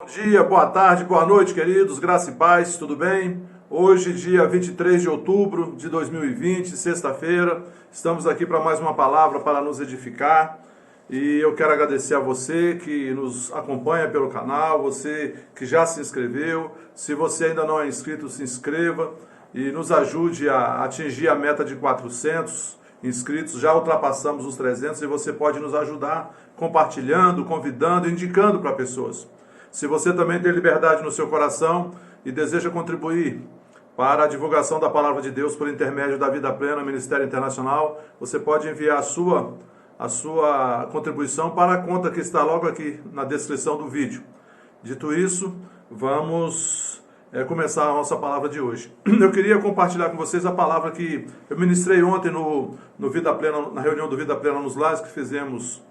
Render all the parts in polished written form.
Bom dia, boa tarde, boa noite, queridos, graça e paz, tudo bem? Hoje, dia 23 de outubro de 2020, sexta-feira, estamos aqui para mais uma palavra para nos edificar e eu quero agradecer a você que nos acompanha pelo canal, você que já se inscreveu. Se você ainda não é inscrito, se inscreva e nos ajude a atingir a meta de 400 inscritos. Já ultrapassamos os 300 e você pode nos ajudar compartilhando, convidando, indicando para pessoas. Se você também tem liberdade no seu coração e deseja contribuir para a divulgação da Palavra de Deus por intermédio da Vida Plena, Ministério Internacional, você pode enviar a sua contribuição para a conta que está logo aqui na descrição do vídeo. Dito isso, vamos começar a nossa palavra de hoje. Eu queria compartilhar com vocês a palavra que eu ministrei ontem no Vida Plena, na reunião do Vida Plena nos Lares que fizemos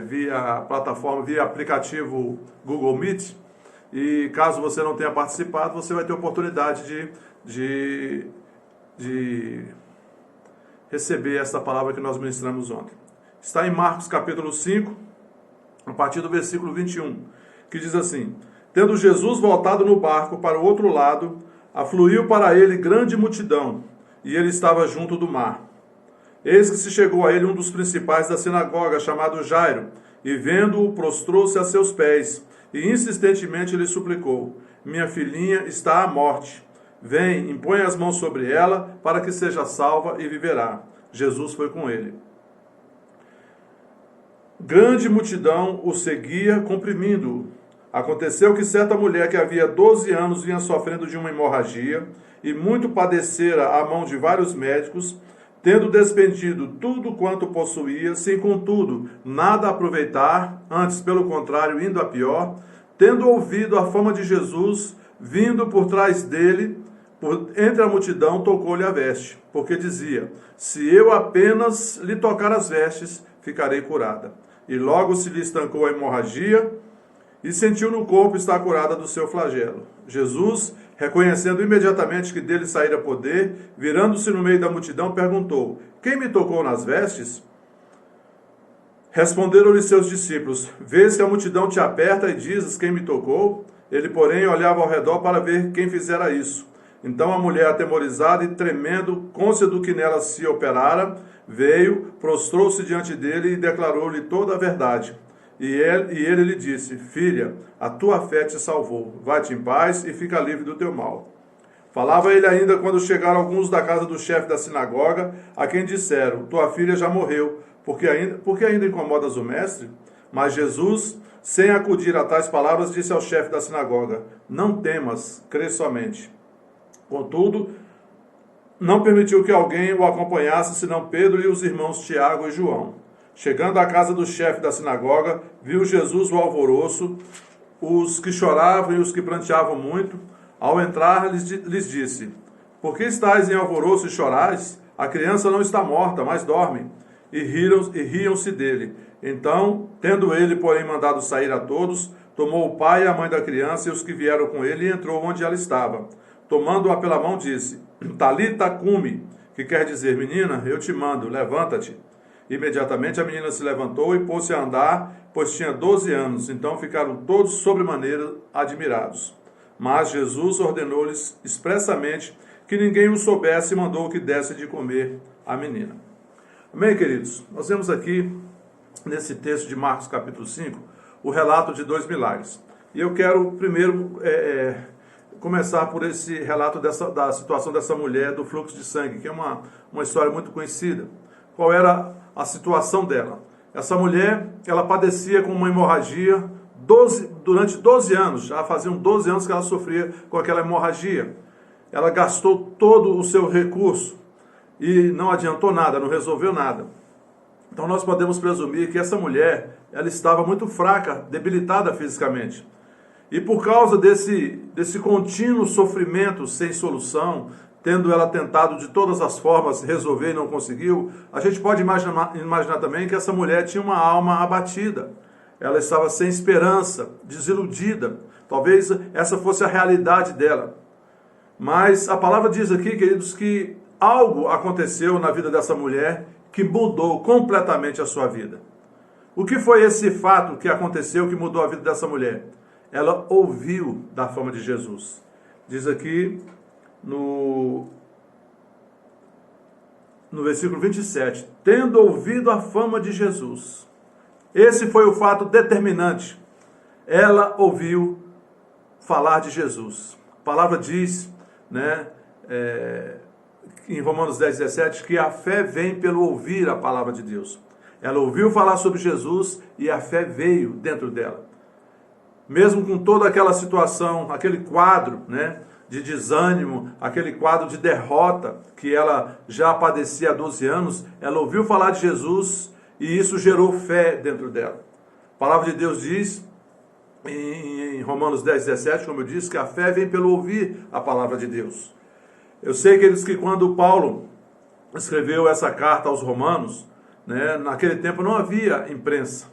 via plataforma, via aplicativo Google Meet. E caso você não tenha participado, você vai ter oportunidade de receber essa palavra que nós ministramos ontem. Está em Marcos capítulo 5, a partir do versículo 21, que diz assim: Tendo Jesus voltado no barco para o outro lado, afluiu para ele grande multidão, e ele estava junto do mar. Eis que se chegou a ele um dos principais da sinagoga, chamado Jairo, e vendo-o, prostrou-se a seus pés, e insistentemente lhe suplicou: Minha filhinha está à morte. Vem, impõe as mãos sobre ela, para que seja salva e viverá. Jesus foi com ele. Grande multidão o seguia, comprimindo-o. Aconteceu que certa mulher que havia 12 anos vinha sofrendo de uma hemorragia, e muito padecera à mão de vários médicos, tendo despendido tudo quanto possuía, sem contudo nada aproveitar, antes pelo contrário indo a pior, tendo ouvido a fama de Jesus, vindo por trás dele, entre a multidão, tocou-lhe a veste, porque dizia: Se eu apenas lhe tocar as vestes, ficarei curada. E logo se lhe estancou a hemorragia, e sentiu no corpo estar curada do seu flagelo. Jesus, reconhecendo imediatamente que dele saíra poder, virando-se no meio da multidão, perguntou: Quem me tocou nas vestes? Responderam-lhe seus discípulos: Vês que a multidão te aperta e dizes: Quem me tocou? Ele, porém, olhava ao redor para ver quem fizera isso. Então a mulher, atemorizada e tremendo, cônscia do que nela se operara, veio, prostrou-se diante dele e declarou-lhe toda a verdade. E ele lhe disse: Filha, a tua fé te salvou. Vai-te em paz e fica livre do teu mal. Falava ele ainda quando chegaram alguns da casa do chefe da sinagoga, a quem disseram: Tua filha já morreu, porque ainda incomodas o mestre? Mas Jesus, sem acudir a tais palavras, disse ao chefe da sinagoga: Não temas, crê somente. Contudo, não permitiu que alguém o acompanhasse, senão Pedro e os irmãos Tiago e João. Chegando à casa do chefe da sinagoga, viu Jesus o alvoroço, os que choravam e os que pranteavam muito. Ao entrar, lhes disse: Por que estáis em alvoroço e chorais? A criança não está morta, mas dorme. E riam-se dele. Então, tendo ele, porém, mandado sair a todos, tomou o pai e a mãe da criança e os que vieram com ele, e entrou onde ela estava. Tomando-a pela mão, disse: Talita cumi, que quer dizer: Menina, eu te mando, levanta-te. Imediatamente a menina se levantou e pôs-se a andar, pois tinha 12 anos. Então ficaram todos sobremaneira admirados. Mas Jesus ordenou-lhes expressamente que ninguém o soubesse e mandou que desse de comer à menina. Amém, queridos? Nós vemos aqui, nesse texto de Marcos capítulo 5, o relato de 2 milagres. E eu quero primeiro começar por esse relato da situação dessa mulher do fluxo de sangue, que é uma história muito conhecida. Qual era a situação dela? Essa mulher, ela padecia com uma hemorragia durante 12 anos. Já faziam 12 anos que ela sofria com aquela hemorragia. Ela gastou todo o seu recurso e não adiantou nada, não resolveu nada. Então nós podemos presumir que essa mulher, ela estava muito fraca, debilitada fisicamente. E por causa desse contínuo sofrimento sem solução, tendo ela tentado de todas as formas resolver e não conseguiu, a gente pode imaginar também que essa mulher tinha uma alma abatida. Ela estava sem esperança, desiludida. Talvez essa fosse a realidade dela. Mas a palavra diz aqui, queridos, que algo aconteceu na vida dessa mulher que mudou completamente a sua vida. O que foi esse fato que aconteceu que mudou a vida dessa mulher? ela ouviu da fama de Jesus. Diz aqui no versículo 27, tendo ouvido a fama de Jesus. Esse foi o fato determinante. Ela ouviu falar de Jesus. A palavra diz, né, em Romanos 10, 17, que a fé vem pelo ouvir a palavra de Deus. Ela ouviu falar sobre Jesus e a fé veio dentro dela. Mesmo com toda aquela situação, aquele quadro, né, de desânimo, aquele quadro de derrota que ela já padecia há 12 anos, ela ouviu falar de Jesus e isso gerou fé dentro dela. A palavra de Deus diz, em Romanos 10, 17, como eu disse, que a fé vem pelo ouvir a palavra de Deus. Eu sei, queridos, que quando Paulo escreveu essa carta aos Romanos, né, naquele tempo não havia imprensa.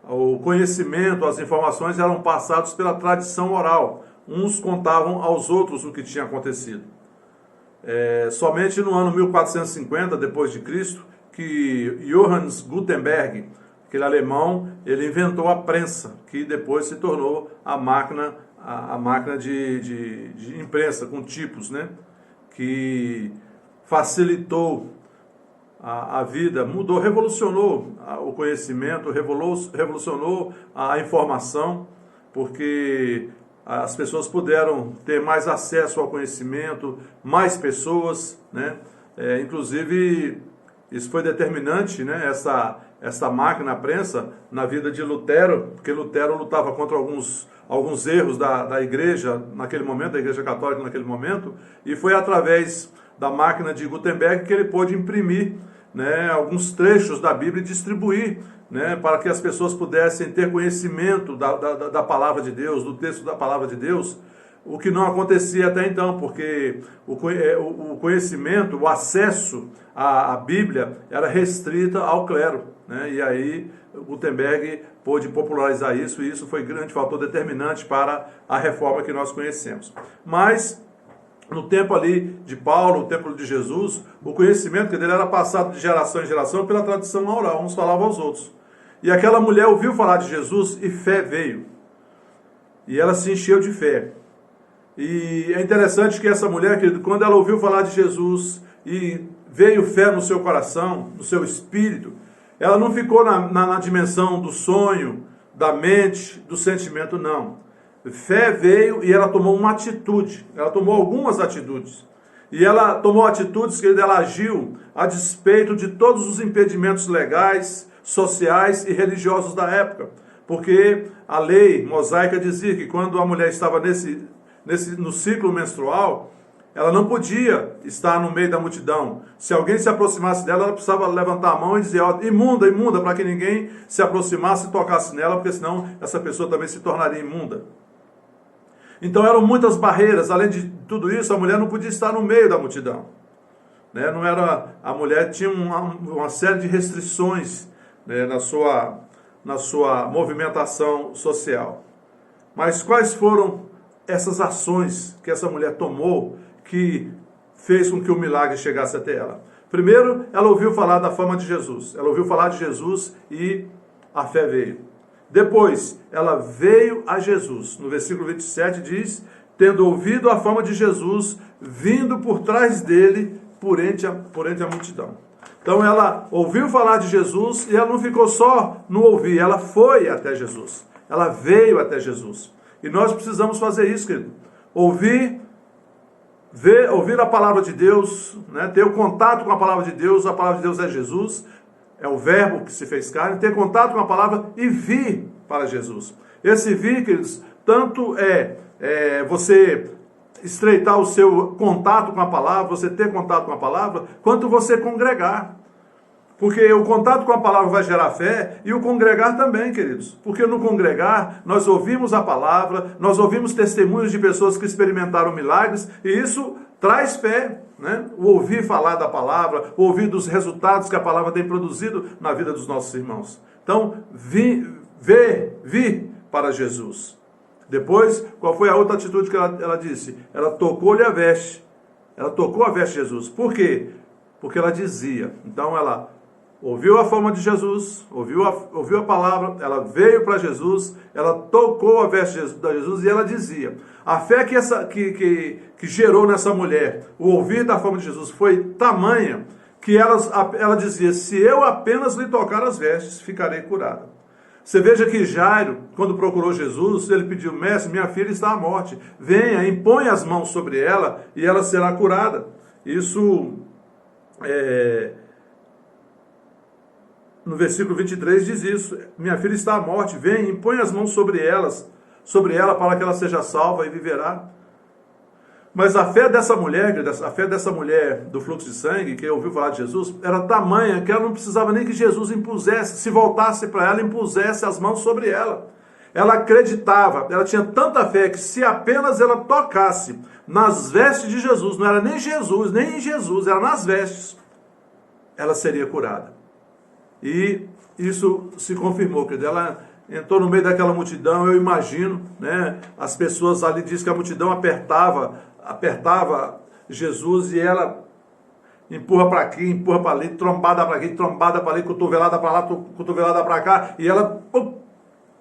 O conhecimento, as informações eram passados pela tradição oral. Uns contavam aos outros o que tinha acontecido. Somente no ano 1450, depois de Cristo, que Johannes Gutenberg, aquele alemão, ele inventou a prensa, que depois se tornou a máquina de imprensa, com tipos, né? Que facilitou a vida, mudou, revolucionou o conhecimento, revolucionou a informação, porque as pessoas puderam ter mais acesso ao conhecimento, mais pessoas, né? Inclusive, isso foi determinante, né? Essa máquina, a prensa, na vida de Lutero, porque Lutero lutava contra alguns erros da igreja naquele momento, da igreja católica naquele momento, e foi através da máquina de Gutenberg que ele pôde imprimir, né, alguns trechos da Bíblia e distribuir, né, para que as pessoas pudessem ter conhecimento da palavra de Deus, do texto da palavra de Deus, o que não acontecia até então, porque o conhecimento, o acesso à Bíblia era restrita ao clero, né, e aí Gutenberg pôde popularizar isso, e isso foi grande fator determinante para a reforma que nós conhecemos. Mas no tempo ali de Paulo, no tempo de Jesus, o conhecimento dele era passado de geração em geração pela tradição oral, uns falavam aos outros. E aquela mulher ouviu falar de Jesus e fé veio. E ela se encheu de fé. E é interessante que essa mulher, querido, quando ela ouviu falar de Jesus e veio fé no seu coração, no seu espírito, ela não ficou na dimensão do sonho, da mente, do sentimento, não. Fé veio e ela tomou uma atitude, ela tomou algumas atitudes. E ela tomou atitudes que ela agiu a despeito de todos os impedimentos legais, sociais e religiosos da época. Porque a lei mosaica dizia que quando a mulher estava no ciclo menstrual, ela não podia estar no meio da multidão. Se alguém se aproximasse dela, ela precisava levantar a mão e dizer, ó, imunda, imunda, para que ninguém se aproximasse e tocasse nela, porque senão essa pessoa também se tornaria imunda. Então eram muitas barreiras, além de tudo isso, a mulher não podia estar no meio da multidão. Né? Não era, a mulher tinha uma série de restrições, né, na sua movimentação social. Mas quais foram essas ações que essa mulher tomou que fez com que o milagre chegasse até ela? Primeiro, ela ouviu falar da fama de Jesus. Ela ouviu falar de Jesus e a fé veio. Depois, ela veio a Jesus. No versículo 27 diz, tendo ouvido a fama de Jesus, vindo por trás dele, por entre a multidão. Então ela ouviu falar de Jesus e ela não ficou só no ouvir, ela foi até Jesus. Ela veio até Jesus. E nós precisamos fazer isso, querido. Ouvir a palavra de Deus, né? Ter o contato com a palavra de Deus é Jesus, é o verbo que se fez carne, ter contato com a palavra e vir para Jesus. Esse vir, queridos, tanto você estreitar o seu contato com a palavra, você ter contato com a palavra, quanto você congregar. Porque o contato com a palavra vai gerar fé e o congregar também, queridos. Porque no congregar, nós ouvimos a palavra, nós ouvimos testemunhos de pessoas que experimentaram milagres e isso traz fé, né? O ouvir falar da palavra, o ouvir dos resultados que a palavra tem produzido na vida dos nossos irmãos. Então, vir para Jesus. Depois, qual foi a outra atitude que ela disse? Ela tocou-lhe a veste. Ela tocou a veste de Jesus. Por quê? Porque ela dizia. Então, ela ouviu a fama de Jesus, ouviu a palavra, ela veio para Jesus, ela tocou a veste de Jesus e ela dizia. A fé que gerou nessa mulher o ouvir da fama de Jesus foi tamanha que ela dizia, se eu apenas lhe tocar as vestes, ficarei curada. Você veja que Jairo, quando procurou Jesus, ele pediu, mestre, minha filha está à morte, venha, impõe as mãos sobre ela e ela será curada. Isso, no versículo 23 diz isso, minha filha está à morte, venha, impõe as mãos sobre ela para que ela seja salva e viverá. Mas a fé dessa mulher, do fluxo de sangue, que ouviu falar de Jesus, era tamanha que ela não precisava nem que Jesus impusesse, se voltasse para ela, impusesse as mãos sobre ela. Ela acreditava, ela tinha tanta fé que se apenas ela tocasse nas vestes de Jesus, não era nem em Jesus, era nas vestes, ela seria curada. E isso se confirmou, quer dizer, ela entrou no meio daquela multidão, eu imagino, né? As pessoas ali, diz que a multidão apertava Jesus e ela empurra para aqui, empurra para ali, trombada para aqui, trombada para ali, cotovelada para lá, cotovelada para cá, e ela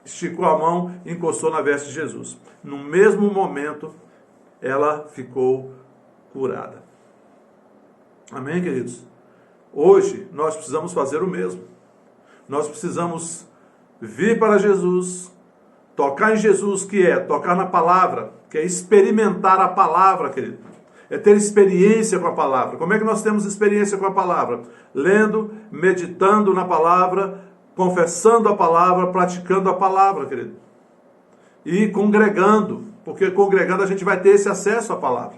esticou a mão e encostou na veste de Jesus. No mesmo momento, ela ficou curada. Amém, queridos? Hoje, nós precisamos fazer o mesmo. Nós precisamos vir para Jesus, tocar em Jesus, que é tocar na palavra, que é experimentar a palavra, querido. É ter experiência com a palavra. Como é que nós temos experiência com a palavra? Lendo, meditando na palavra, confessando a palavra, praticando a palavra, querido. E congregando, porque congregando a gente vai ter esse acesso à palavra.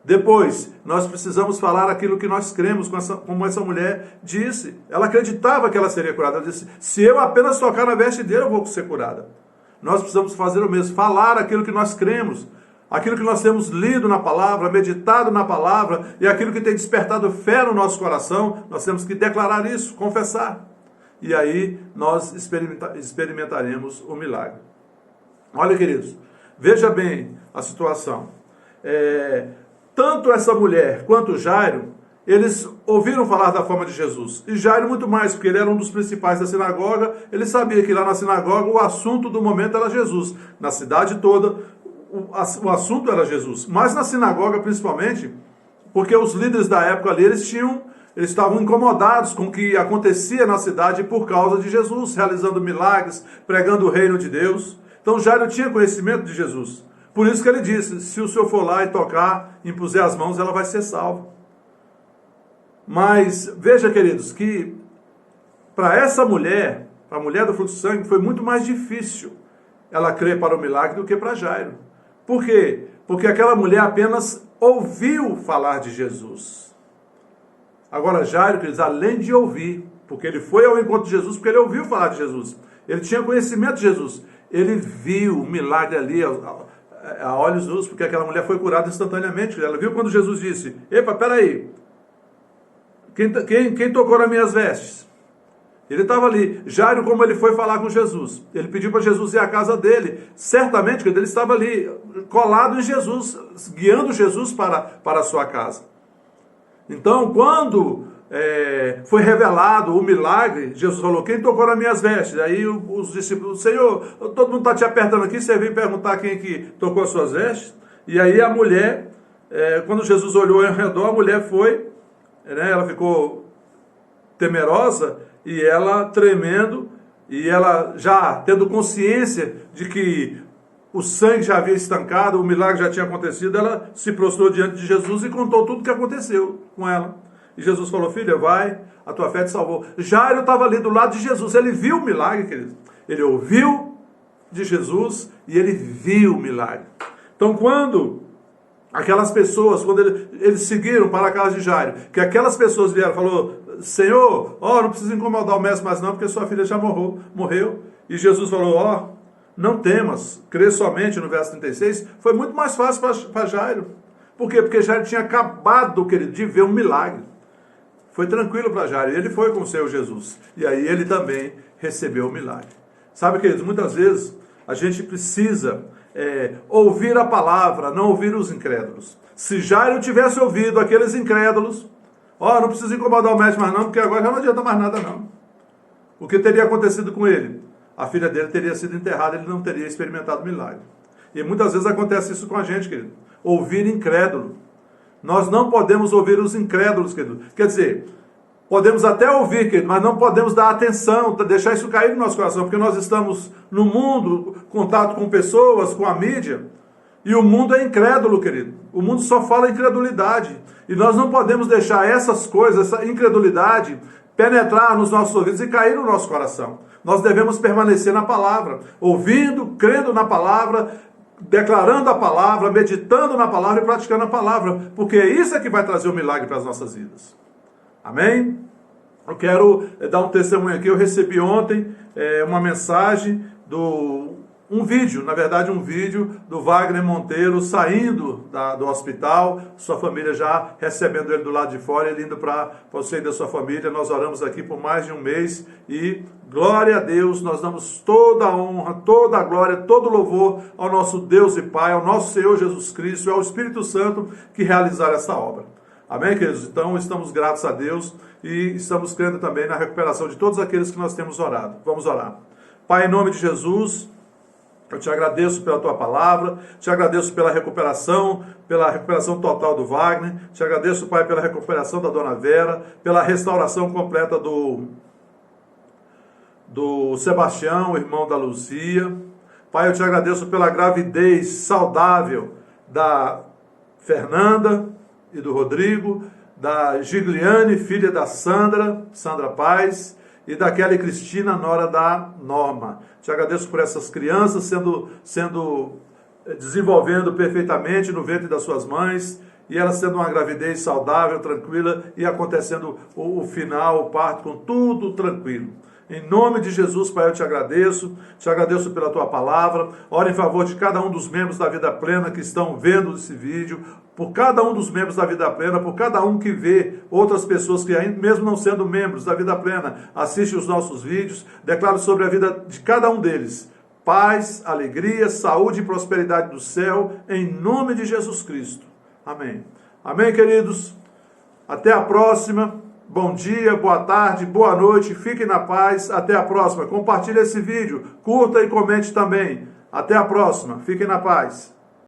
Depois, nós precisamos falar aquilo que nós cremos, como essa mulher disse. Ela acreditava que ela seria curada. Ela disse, se eu apenas tocar na veste dele, eu vou ser curada. Nós precisamos fazer o mesmo, falar aquilo que nós cremos, aquilo que nós temos lido na palavra, meditado na palavra, e aquilo que tem despertado fé no nosso coração, nós temos que declarar isso, confessar. E aí nós experimentaremos o milagre. Olha, queridos, veja bem a situação. Tanto essa mulher quanto Jairo, eles ouviram falar da fama de Jesus. E Jairo muito mais, porque ele era um dos principais da sinagoga. Ele sabia que lá na sinagoga o assunto do momento era Jesus. Na cidade toda o assunto era Jesus. Mas na sinagoga principalmente, porque os líderes da época ali, eles estavam incomodados com o que acontecia na cidade por causa de Jesus, realizando milagres, pregando o reino de Deus. Então Jairo tinha conhecimento de Jesus. Por isso que ele disse, se o senhor for lá e tocar, impuser as mãos, ela vai ser salva. Mas veja, queridos, que para essa mulher, para a mulher do fluxo de sangue, foi muito mais difícil ela crer para o milagre do que para Jairo. Por quê? Porque aquela mulher apenas ouviu falar de Jesus. Agora Jairo, queridos, além de ouvir, porque ele foi ao encontro de Jesus, porque ele ouviu falar de Jesus, ele tinha conhecimento de Jesus, ele viu o milagre ali a olhos nus, porque aquela mulher foi curada instantaneamente. Ela viu quando Jesus disse, epa, peraí, quem tocou nas minhas vestes? Ele estava ali. Jairo, como ele foi falar com Jesus, ele pediu para Jesus ir à casa dele. Certamente, ele estava ali, colado em Jesus, guiando Jesus para a sua casa. Então, quando foi revelado o milagre, Jesus falou, quem tocou nas minhas vestes? Aí os discípulos, Senhor, todo mundo está te apertando aqui, você veio perguntar quem que tocou as suas vestes? E aí a mulher, quando Jesus olhou ao redor, a mulher foi, ela ficou temerosa e ela tremendo, e ela já tendo consciência de que o sangue já havia estancado, o milagre já tinha acontecido, ela se prostrou diante de Jesus e contou tudo o que aconteceu com ela. E Jesus falou, filha, vai, a tua fé te salvou. Jairo estava ali do lado de Jesus, ele viu o milagre, querido. Ele ouviu de Jesus e ele viu o milagre. Então, quando aquelas pessoas, quando eles seguiram para a casa de Jairo, que aquelas pessoas vieram e falou, Senhor, não precisa incomodar o mestre mais não, porque sua filha já morreu. E Jesus falou, não temas, crê somente, no verso 36, foi muito mais fácil para Jairo. Por quê? Porque Jairo tinha acabado, querido, de ver um milagre. Foi tranquilo para Jairo, e ele foi com o Senhor Jesus. E aí ele também recebeu o milagre. Sabe, queridos, muitas vezes a gente precisa ouvir a palavra, não ouvir os incrédulos. Se Jairo tivesse ouvido aqueles incrédulos, Ó, não precisa incomodar o médico mais não, porque agora já não adianta mais nada não. O que teria acontecido com ele? A filha dele teria sido enterrada, ele não teria experimentado milagre. E muitas vezes acontece isso com a gente, querido. Ouvir incrédulo. Nós não podemos ouvir os incrédulos, querido. Quer dizer, podemos até ouvir, querido, mas não podemos dar atenção, deixar isso cair no nosso coração, porque nós estamos no mundo, contato com pessoas, com a mídia, e o mundo é incrédulo, querido. O mundo só fala incredulidade. E nós não podemos deixar essas coisas, essa incredulidade, penetrar nos nossos ouvidos e cair no nosso coração. Nós devemos permanecer na palavra, ouvindo, crendo na palavra, declarando a palavra, meditando na palavra e praticando a palavra, porque é isso que vai trazer o milagre para as nossas vidas. Amém? Eu quero dar um testemunho aqui. Eu recebi ontem uma mensagem um vídeo do Wagner Monteiro saindo do hospital, sua família já recebendo ele do lado de fora, ele indo para você e da sua família. Nós oramos aqui por mais de um mês e glória a Deus, nós damos toda a honra, toda a glória, todo o louvor ao nosso Deus e Pai, ao nosso Senhor Jesus Cristo e ao Espírito Santo que realizaram essa obra. Amém, queridos? Então, estamos gratos a Deus e estamos crendo também na recuperação de todos aqueles que nós temos orado. Vamos orar. Pai, em nome de Jesus, eu te agradeço pela tua palavra, te agradeço pela recuperação total do Wagner, te agradeço, Pai, pela recuperação da Dona Vera, pela restauração completa do Sebastião, o irmão da Luzia. Pai, eu te agradeço pela gravidez saudável da Fernanda e do Rodrigo, da Gigliane, filha da Sandra Paz, e da Kelly Cristina, nora da Norma. Te agradeço por essas crianças desenvolvendo perfeitamente no ventre das suas mães, e elas tendo uma gravidez saudável, tranquila, e acontecendo o final, o parto, com tudo tranquilo. Em nome de Jesus, Pai, eu te agradeço pela tua palavra. Ora em favor de cada um dos membros da Vida Plena que estão vendo esse vídeo, por cada um dos membros da Vida Plena, por cada um que vê outras pessoas que, ainda mesmo não sendo membros da Vida Plena, assistem os nossos vídeos. Declaro sobre a vida de cada um deles paz, alegria, saúde e prosperidade do céu, em nome de Jesus Cristo. Amém. Amém, queridos? Até a próxima. Bom dia, boa tarde, boa noite, fiquem na paz, até a próxima. Compartilhe esse vídeo, curta e comente também. Até a próxima, fiquem na paz.